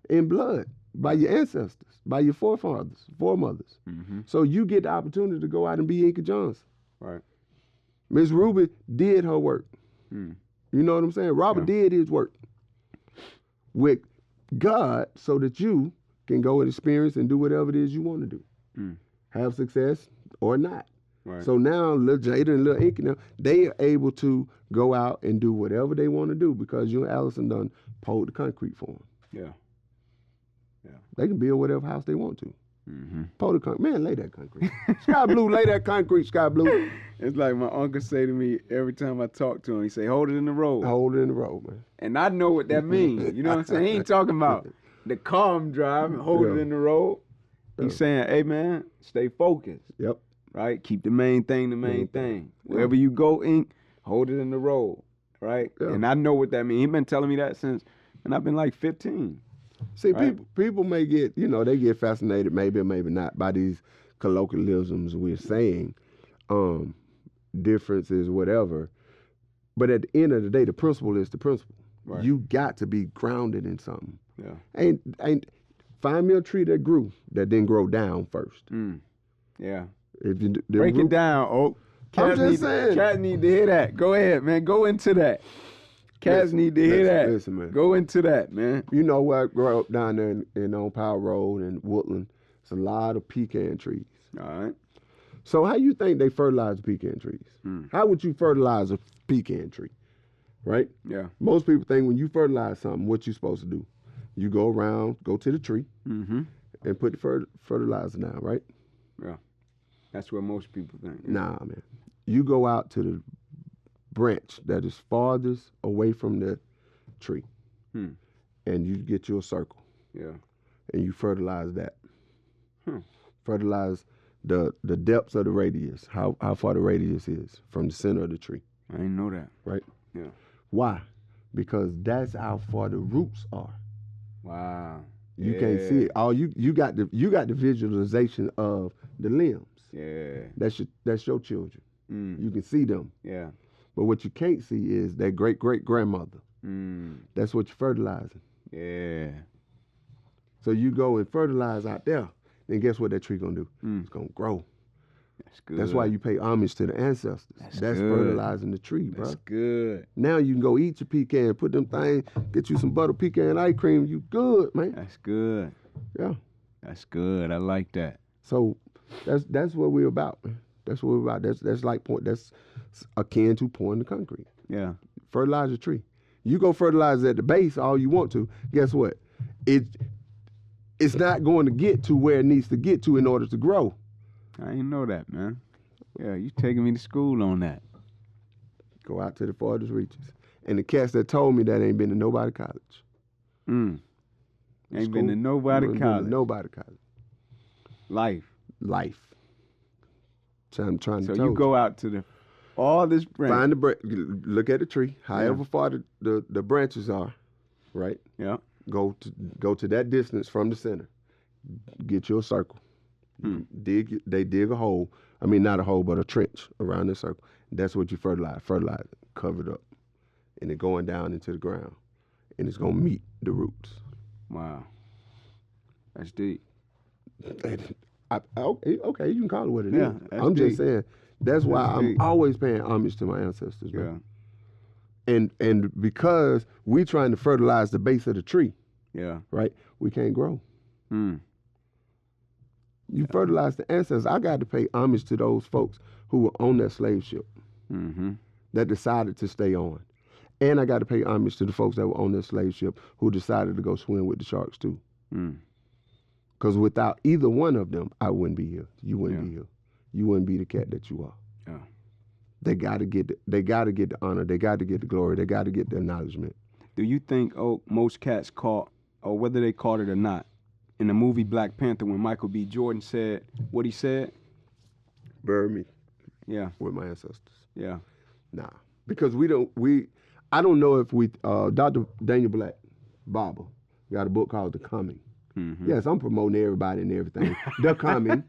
in blood by your ancestors, by your foremothers. So you get the opportunity to go out and be Inky Johnson. Right. Miss Ruby did her work. You know what I'm saying? Robert did his work with God so that you can go and experience and do whatever it is you want to do. Have success or not. Right. So now Lil Jada and Lil Inky, now, they are able to go out and do whatever they want to do because you and Allison done poured the concrete for them. Yeah. They can build whatever house they want to. Pour the concrete. Man, lay that concrete. Sky Blue, lay that concrete, Sky Blue. It's like my uncle say to me every time I talk to him, he say, hold it in the road. Hold it in the road, man. And I know what that means. You know what I'm saying? He ain't talking about the car I'm driving, hold it in the road. He's saying, hey, man, stay focused. Yep. Right? Keep the main thing the main thing. Wherever you go, Ink, hold it in the road. Right? Yeah. And I know what that means. He been telling me that since, and I've been like 15. See, people may get, they get fascinated, maybe or maybe not, by these colloquialisms we're saying, differences, whatever. But at the end of the day, the principle is the principle. Right. You got to be grounded in something. Yeah. Ain't find me a tree that grew that didn't grow down first. Yeah. If you break it down, Oak. I'm just saying. Cats need to hear that. Go ahead, man. Go into that. Cats need to hear that. Listen, man. Go into that, man. You know where I grew up down there on Powell Road and Woodland. It's a lot of pecan trees. All right. So how you think they fertilize the pecan trees? How would you fertilize a pecan tree? Right? Yeah. Most people think when you fertilize something, what you supposed to do? You go around, go to the tree, and put the fertilizer down, right? Yeah. That's what most people think. Nah, man. You go out to the branch that is farthest away from the tree, and you get you a circle. Yeah. And you fertilize that. Fertilize the depths of the radius, how far the radius is from the center of the tree. I didn't know that. Right? Yeah. Why? Because that's how far the roots are. Wow. You can't see it. All you got the visualization of the limbs. Yeah. That's your children. You can see them. Yeah. But what you can't see is that great-great-grandmother. That's what you're fertilizing. Yeah. So you go and fertilize out there, then guess what that tree gonna do? It's gonna grow. That's good. That's why you pay homage to the ancestors. That's fertilizing the tree, bro. That's good. Now you can go eat your pecan, put them things, get you some butter pecan ice cream. You good, man. That's good. Yeah. That's good. I like that. So that's what we're about, man. That's what we're about. That's akin to pouring the concrete. Yeah. Fertilize your tree. You go fertilize at the base all you want to. Guess what? It's not going to get to where it needs to get to in order to grow. I didn't know that, man. Yeah, you taking me to school on that. Go out to the farthest reaches. And the cats that told me that ain't been to nobody college. Ain't School, been to nobody ain't college. Been to nobody college. Life. So I'm trying to So tell you go out to all this branch. Find the look at the tree, however far the branches are, right? Yeah. Go to that distance from the center. Get you a circle. They dig a hole. I mean, not a hole, but a trench around the circle. That's what you fertilize. Fertilize it, cover it up, and it going down into the ground, and it's gonna meet the roots. Wow. That's deep. Okay, you can call it what it is. I'm deep. just saying. That's why I'm always paying homage to my ancestors, man. And because we trying to fertilize the base of the tree, right? We can't grow. You fertilize the ancestors. I got to pay homage to those folks who were on that slave ship that decided to stay on. And I got to pay homage to the folks that were on that slave ship who decided to go swim with the sharks too. Because without either one of them, I wouldn't be here. You wouldn't be here. You wouldn't be the cat that you are. Yeah. They got to get the honor. They got to get the glory. They got to get the acknowledgement. Do you think most cats caught, or whether they caught it or not, in the movie Black Panther when Michael B. Jordan said what he said? Bury me. Yeah. With my ancestors. Yeah. Nah. Because I don't know if Dr. Daniel Black, Barber, got a book called The Coming. Yes, I'm promoting everybody and everything. The Coming.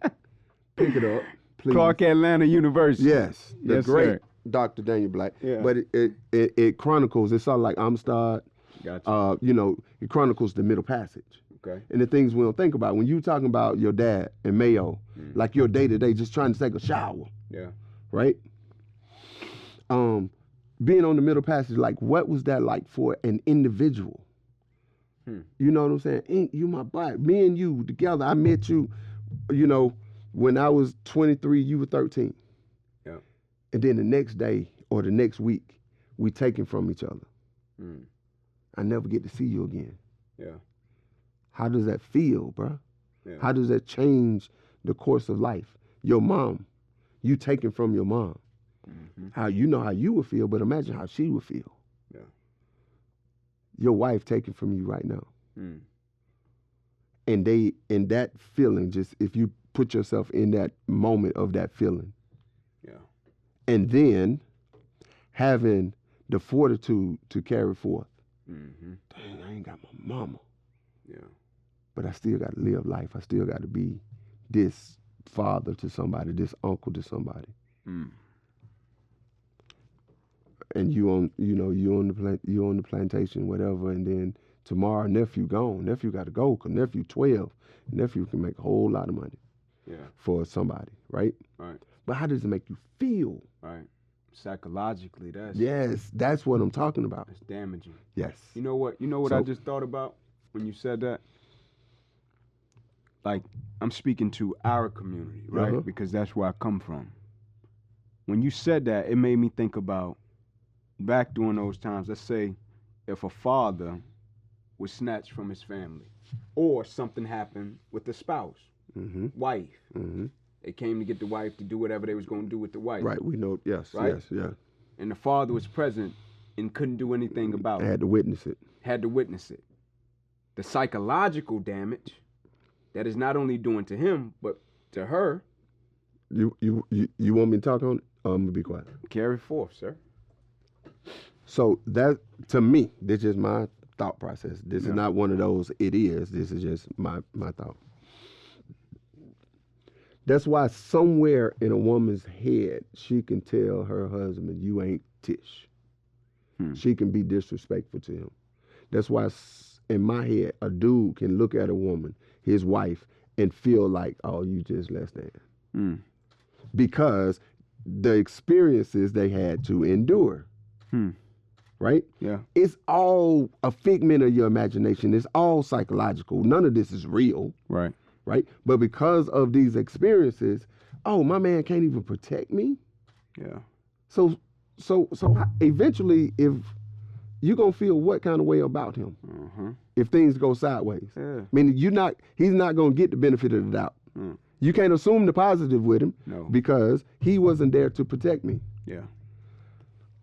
Pick it up, please. Clark Atlanta University. Yes. The great sir. Dr. Daniel Black. Yeah. But it chronicles, it's sort of like Amistad. Gotcha. It chronicles the Middle Passage. Okay. And the things we don't think about. When you talking about your dad and Mayo, like your day-to-day, just trying to take a shower. Yeah. Right? Being on the Middle Passage, like what was that like for an individual? You know what I'm saying? Ink, you my black. Me and you together, I met you, when I was 23, you were 13. Yeah. And then the next day or the next week, we taken from each other. I never get to see you again. Yeah. How does that feel, bro? Yeah. How does that change the course of life? Your mom, you taken from your mom. How you know how you would feel, but imagine how she would feel. Yeah. Your wife taken from you right now. And that feeling, just if you put yourself in that moment of that feeling. Yeah. And then having the fortitude to carry forth. Dang, I ain't got my mama. Yeah. But I still got to live life. I still got to be this father to somebody, this uncle to somebody. And you on the plantation, whatever, and then tomorrow nephew gone. Nephew got to go because nephew 12. Nephew can make a whole lot of money. Yeah. For somebody, right? Right. But how does it make you feel? Right. Psychologically, that's what I'm talking about. It's damaging. Yes. You know what I just thought about when you said that? Like, I'm speaking to our community, right? Because that's where I come from. When you said that, it made me think about back during those times. Let's say if a father was snatched from his family or something happened with the spouse, wife. They came to get the wife to do whatever they was going to do with the wife. Right, we know, yes, right? Yes, yeah. And the father was present and couldn't do anything about it. Had to witness it. The psychological damage that is not only doing to him, but to her. You want me to talk on it? I'm going to be quiet. Carry forth, sir. So that, to me, this is my thought process. This is not one of those, it is. This is just my thought. That's why somewhere in a woman's head, she can tell her husband, you ain't Tish. She can be disrespectful to him. That's why in my head, a dude can look at a woman, his wife, and feel like, oh, you just less than. Because the experiences they had to endure. Right? Yeah. It's all a figment of your imagination. It's all psychological. None of this is real. Right. Right? But because of these experiences, oh, my man can't even protect me. Yeah. So eventually, if you're going to feel what kind of way about him if things go sideways. Yeah. I mean, he's not going to get the benefit of the doubt. You can't assume the positive with him because he wasn't there to protect me. Yeah.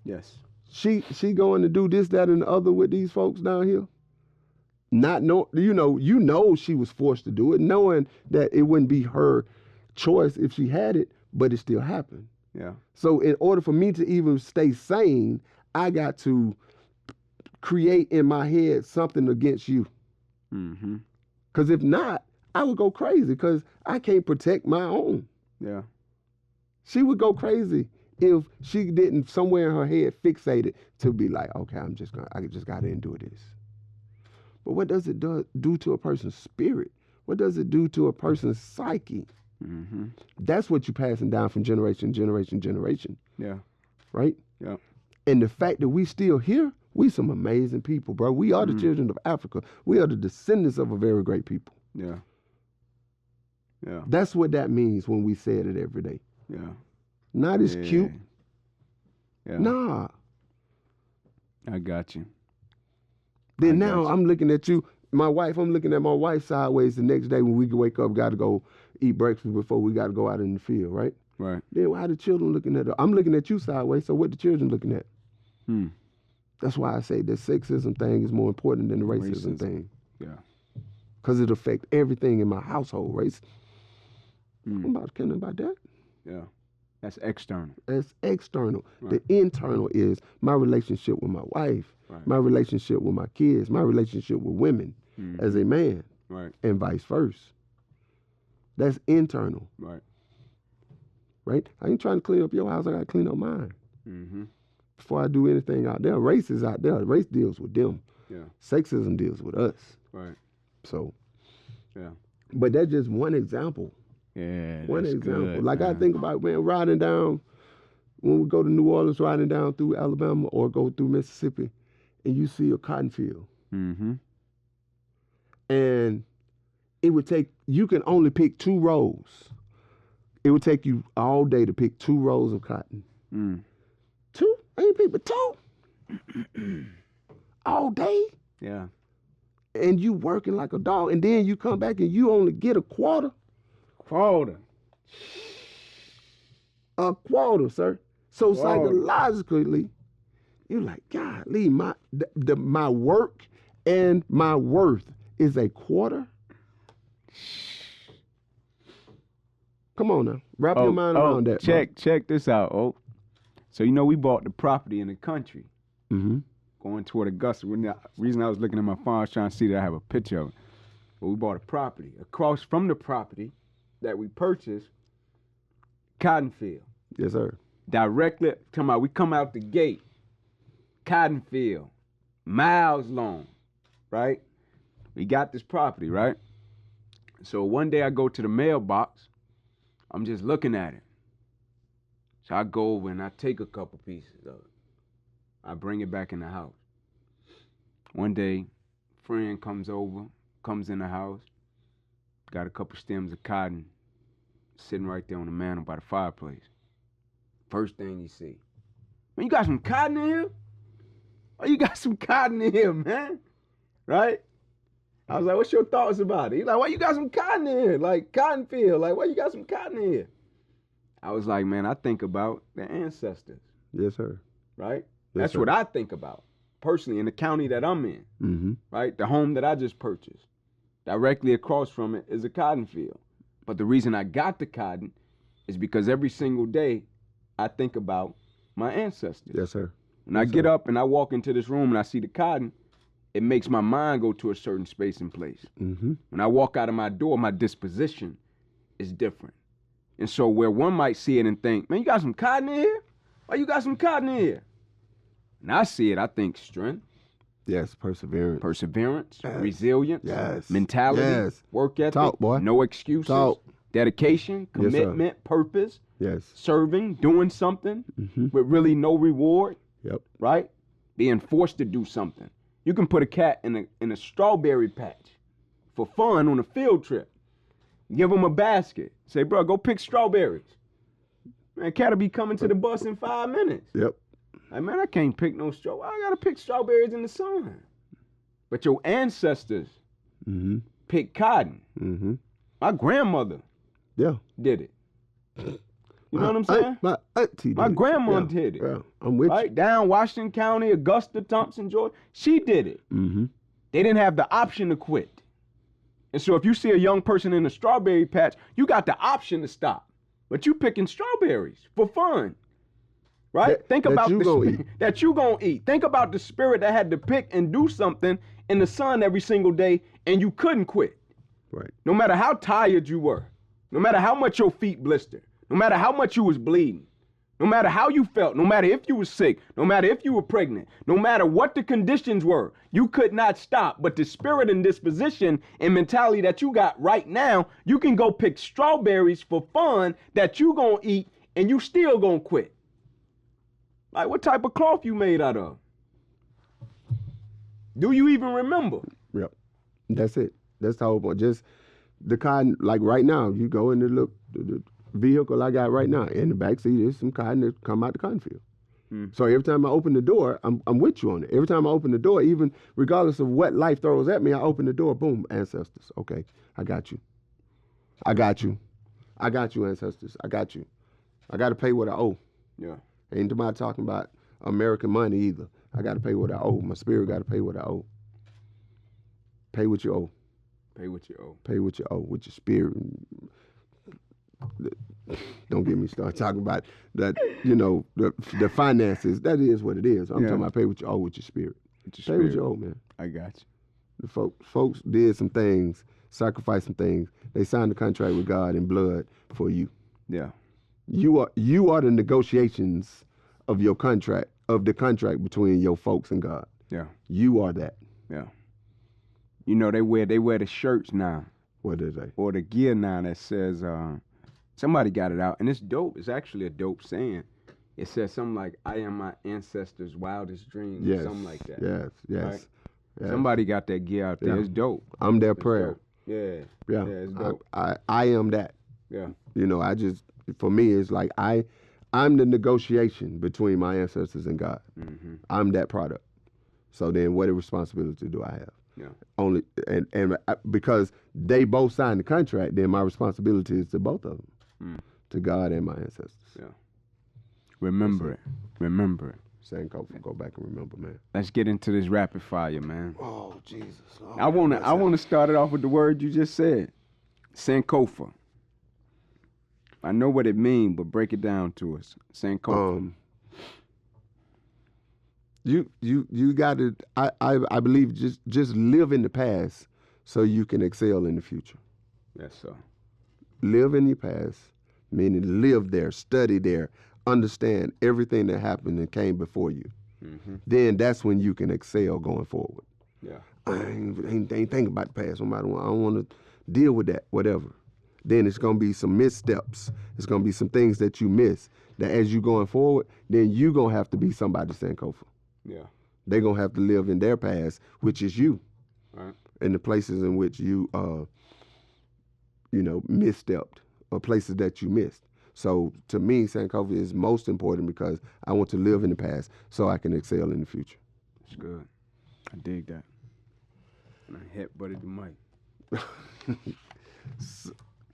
Yes. She going to do this, that, and the other with these folks down here. Not know, you know she was forced to do it, knowing that it wouldn't be her choice if she had it, but it still happened. Yeah. So in order for me to even stay sane, I got to create in my head something against you. Mm-hmm. Because if not, I would go crazy because I can't protect my own. Yeah. She would go crazy if she didn't somewhere in her head fixate it to be like, okay, I just got to endure this. But what does it do to a person's spirit? What does it do to a person's psyche? Mm-hmm. That's what you're passing down from generation to generation. Yeah. Right? Yeah. And the fact that we still here, we some amazing people, bro. We are the children of Africa. We are the descendants of a very great people. Yeah. Yeah. That's what that means when we say it every day. Yeah. Not as cute. Yeah. Nah. I got you. Then now I'm looking at you, my wife, I'm looking at my wife sideways the next day when we wake up, got to go eat breakfast before we got to go out in the field, right? Right. Then why the children looking at her? I'm looking at you sideways, so what the children looking at? That's why I say the sexism thing is more important than the racism thing. Yeah. Because it affects everything in my household, race. I'm about kidding about that. Yeah. That's external. That's external. Right. The internal is my relationship with my wife, my relationship with my kids, my relationship with women as a man, and vice versa. That's internal. Right. Right? I ain't trying to clean up your house. I got to clean up mine. Mm-hmm. Before I do anything out there. Race is out there. Race deals with them. Yeah. Sexism deals with us. Right. So. Yeah. But that's just one example. Yeah. One that's example. Good, like man. I think about, man, riding down, when we go to New Orleans, riding down through Alabama or go through Mississippi, and you see a cotton field. Mm-hmm. And it would take, you can only pick 2 rows. It would take you all day to pick 2 rows of cotton. 2? Ain't people 2? All day? Yeah. And you working like a dog. And then you come back and you only get a quarter. A quarter, sir. So psychologically, you're like, golly, my work and my worth is a quarter? Come on now. Wrap your mind around that. Check this out, So we bought the property in the country. Mm-hmm. Going toward Augusta. The reason I was looking at my phone, I was trying to see that I have a picture of it. But we bought a property. Across from the property that we purchased, cotton field. Yes, sir. Directly, we come out the gate, cotton field, miles long, right? We got this property, right? So one day I go to the mailbox, I'm just looking at it. So I go over and I take a couple pieces of it. I bring it back in the house. One day, friend comes in the house, got a couple stems of cotton sitting right there on the mantle by the fireplace. First thing you see, man, you got some cotton in here? Oh, you got some cotton in here, man. Right? I was like, what's your thoughts about it? He's like, why you got some cotton in here? Like, cotton field. Like, why you got some cotton in here? I was like, man, I think about the ancestors. Yes, sir. Right? Yes, That's sir. what I think about, personally, in the county that I'm in. Mm-hmm. Right? The home that I just purchased. Directly across from it is a cotton field. But the reason I got the cotton is because every single day I think about my ancestors. Yes, sir. When I get up and I walk into this room and I see the cotton, it makes my mind go to a certain space and place. Mm-hmm. When I walk out of my door, my disposition is different. And so where one might see it and think, man, you got some cotton in here? Why you got some cotton in here? And I see it, I think strength. Yes, perseverance. Yes. Resilience. Yes. Mentality. Work ethic. Talk, boy. No excuses. Talk. Dedication. Commitment. Purpose. Yes. Serving. Doing something with really no reward. Yep. Right? Being forced to do something. You can put a cat in a strawberry patch for fun on a field trip. Give him a basket. Say, bro, go pick strawberries. Man, cat will be coming to the bus in 5 minutes. Yep. Like, man, I can't pick no strawberries. I gotta pick strawberries in the sun. But your ancestors picked cotton. Mm-hmm. My grandmother Yeah. did it. You know what I'm saying? auntie did My it. grandma Yeah, did it. Yeah, I'm with Right? Down Washington County, Augusta, Thompson, Georgia. She did it. you. Mm-hmm. They didn't have the option to quit. And so if you see a young person in a strawberry patch, you got the option to stop. But you picking strawberries for fun. Right? Think about that you gonna eat. Think about the spirit that had to pick and do something in the sun every single day, and you couldn't quit. Right. No matter how tired you were, no matter how much your feet blistered, no matter how much you was bleeding, no matter how you felt, no matter if you were sick, no matter if you were pregnant, no matter what the conditions were, you could not stop. But the spirit and disposition and mentality that you got right now, you can go pick strawberries for fun that you gonna eat and you still gonna quit. Like, what type of cloth you made out of? Do you even remember? Yep. That's it. That's the whole point. Just the kind, like right now, you go in the vehicle I got right now, in the back seat, there's some cotton that come out the cotton field. So every time I open the door, I'm with you on it. Every time I open the door, even regardless of what life throws at me, I open the door, boom, ancestors. Okay, I got you. I got you. I got you, ancestors. I got you. I got to pay what I owe. Yeah. Ain't about talking about American money either. I got to pay what I owe. My spirit got to pay what I owe. Pay what you owe. Pay what you owe. Pay what you owe with your spirit. Don't get me started talking about that, the finances. That is what it is. I'm talking about pay what you owe with your spirit. Pay what you owe, man. I got you. The folks did some things, sacrificed some things. They signed a contract with God in blood for you. Yeah. You are the negotiations of your contract, of the contract between your folks and God. Yeah. You are that. Yeah. You know, they wear the shirts now. What is they? Or the gear now that says, somebody got it out, and it's dope. It's actually a dope saying. It says something like, "I am my ancestors' wildest dreams," or something like that. Yes. Right? Yes. Somebody got that gear out there. Yeah. It's dope. I'm their prayer. Dope. Yeah. Yeah. It's dope. I am that. Yeah. For me, it's like I'm the negotiation between my ancestors and God. Mm-hmm. I'm that product. So then what responsibility do I have? Yeah. Only and because they both signed the contract, then my responsibility is to both of them, to God and my ancestors. Yeah. Remember it. Remember it. Sankofa, go back and remember, man. Let's get into this rapid fire, man. Oh Jesus! Oh, I wanna start it off with the word you just said, Sankofa. I know what it means, but break it down to us. Sankofa. You got to. I believe just live in the past so you can excel in the future. Yes, sir. Live in your past, meaning live there, study there, understand everything that happened and came before you. Mm-hmm. Then that's when you can excel going forward. Yeah. I ain't thinking about the past. No matter what, I don't want to deal with that. Whatever. Then it's gonna be some missteps. It's gonna be some things that you miss. That as you going forward, then you gonna have to be somebody Sankofa. Yeah. They're gonna have to live in their past, which is you. Right. In the places in which you misstepped, or places that you missed. So to me, Sankofa is most important because I want to live in the past so I can excel in the future. That's good. I dig that. And I hit buddy the mic.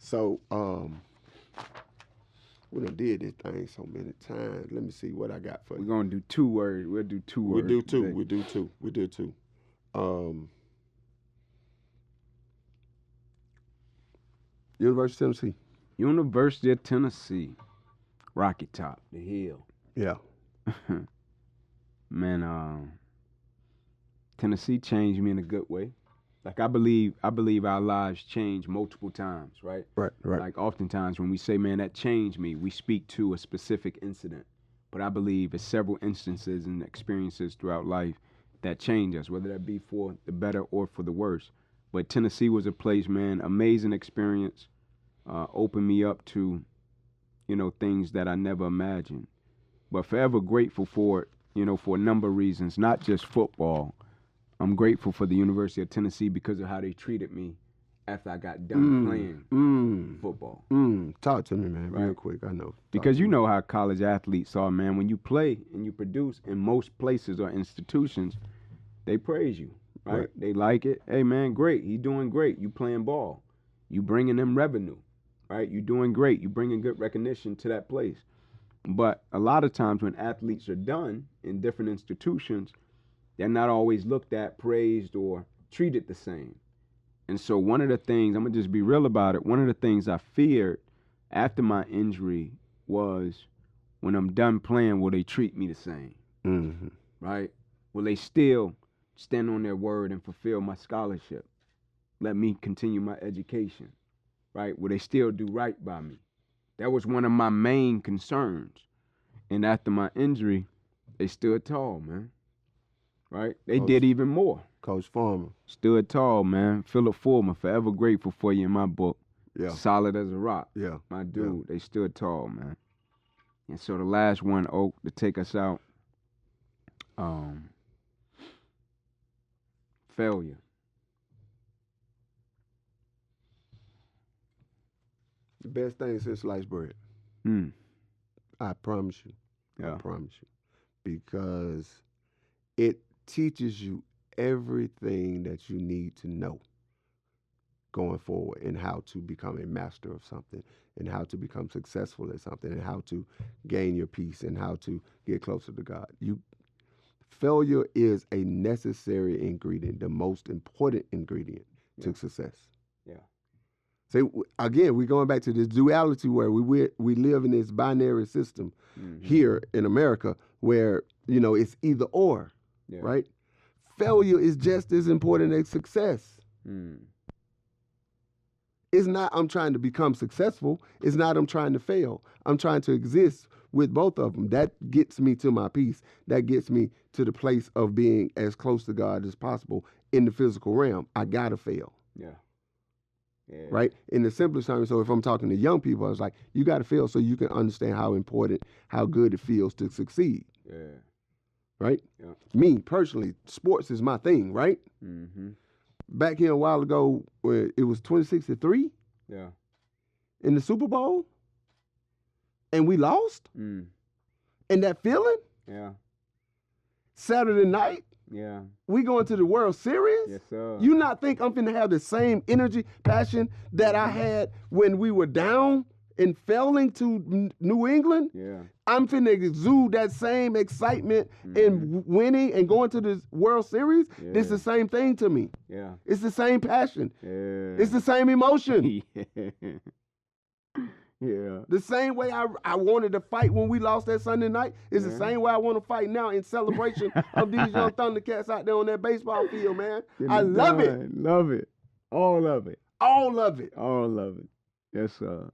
So we done did this thing so many times. Let me see what I got for you. We're gonna do 2 words. We'll do 2 words. We do two. University of Tennessee. University of Tennessee. Rocky Top, the hill. Yeah. Man, Tennessee changed me in a good way. Like I believe our lives change multiple times, right? Right. Like oftentimes when we say, man, that changed me, we speak to a specific incident. But I believe it's several instances and experiences throughout life that change us, whether that be for the better or for the worse. But Tennessee was a place, man, amazing experience, opened me up to, things that I never imagined. But forever grateful for it, for a number of reasons, not just football. I'm grateful for the University of Tennessee because of how they treated me after I got done playing football. Talk to me, man, Right. real quick. I know. Because you know how college athletes are, man. When you play and you produce in most places or institutions, they praise you, right? They like it. Hey, man, great. You doing great. You playing ball. You bringing them revenue, right? You doing great. You bringing good recognition to that place. But a lot of times when athletes are done in different institutions, they're not always looked at, praised, or treated the same. And so one of the things, I'm going to just be real about it, one of the things I feared after my injury was, when I'm done playing, will they treat me the same? Mm-hmm. Right? Will they still stand on their word and fulfill my scholarship? Let me continue my education, right? Will they still do right by me? That was one of my main concerns. And after my injury, they stood tall, man. Right? They did even more. Coach Farmer. Stood tall, man. Philip Foreman, forever grateful for you in my book. Yeah. Solid as a rock. Yeah. My dude, they stood tall, man. And so the last one, Oak, to take us out, failure. The best thing since sliced bread. I promise you. Yeah. I promise you. Because it teaches you everything that you need to know going forward, and how to become a master of something, and how to become successful at something, and how to gain your peace, and how to get closer to God. Failure is a necessary ingredient, the most important ingredient to success. Yeah. So again, we're going back to this duality where we live in this binary system here in America, where it's either or, right? Failure is just as important as success. It's not I'm trying to become successful. It's not I'm trying to fail. I'm trying to exist with both of them. That gets me to my peace. That gets me to the place of being as close to God as possible in the physical realm. I gotta fail. Yeah. Right? In the simplest terms, so if I'm talking to young people, I was like, you gotta fail so you can understand how important, how good it feels to succeed. Yeah. Right? Yeah. Me, personally, sports is my thing, right? Mm-hmm. Back here a while ago, where it was 26-3 in the Super Bowl, and we lost, and that feeling, Saturday night, we going to the World Series. Yes, sir. You not think I'm finna have the same energy, passion that I had when we were down and failing to New England? Yeah. I'm finna exude that same excitement in winning and going to the World Series. Yeah. It's the same thing to me. Yeah. It's the same passion. Yeah. It's the same emotion. Yeah. The same way I wanted to fight when we lost that Sunday night is the same way I want to fight now in celebration of these young Thundercats out there on that baseball field, man. I love it. Love it. All of it. All of it. All of it. Yes, sir.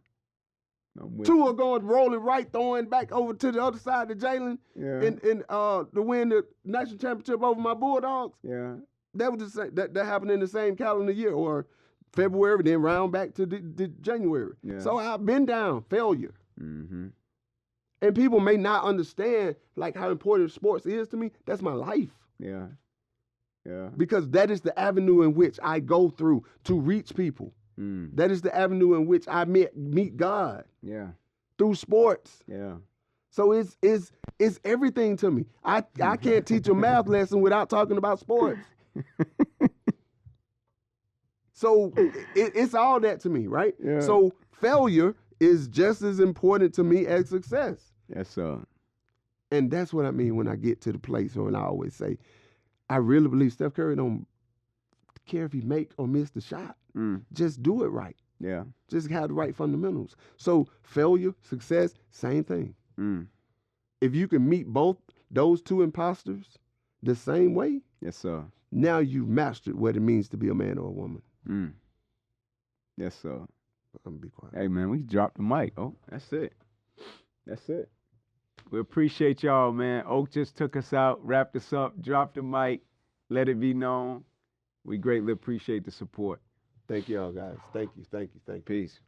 Two are going rolling right, throwing back over to the other side of Jalen and to win the national championship over my Bulldogs. Yeah. That was that happened in the same calendar year, or February, then round back to the January. Yeah. So I've been down, failure. Mm-hmm. And people may not understand like how important sports is to me. That's my life. Yeah. Yeah. Because that is the avenue in which I go through to reach people. That is the avenue in which I meet God. Yeah. Through sports. Yeah. So it's everything to me. I can't teach a math lesson without talking about sports. So it's all that to me, right? Yeah. So failure is just as important to me as success. Yes, sir. And that's what I mean when I get to the place when I always say, I really believe Steph Curry don't care if he make or miss the shot. Just do it right. Yeah. Just have the right fundamentals. So failure, success, same thing. If you can meet both those two imposters the same way, yes, sir. Now you've mastered what it means to be a man or a woman. Yes, sir. I'm gonna be quiet. Hey, man, we dropped the mic. Oh, that's it. That's it. We appreciate y'all, man. Oak just took us out, wrapped us up, dropped the mic, let it be known. We greatly appreciate the support. Thank y'all, guys. Thank you. Thank you. Thank you. Peace.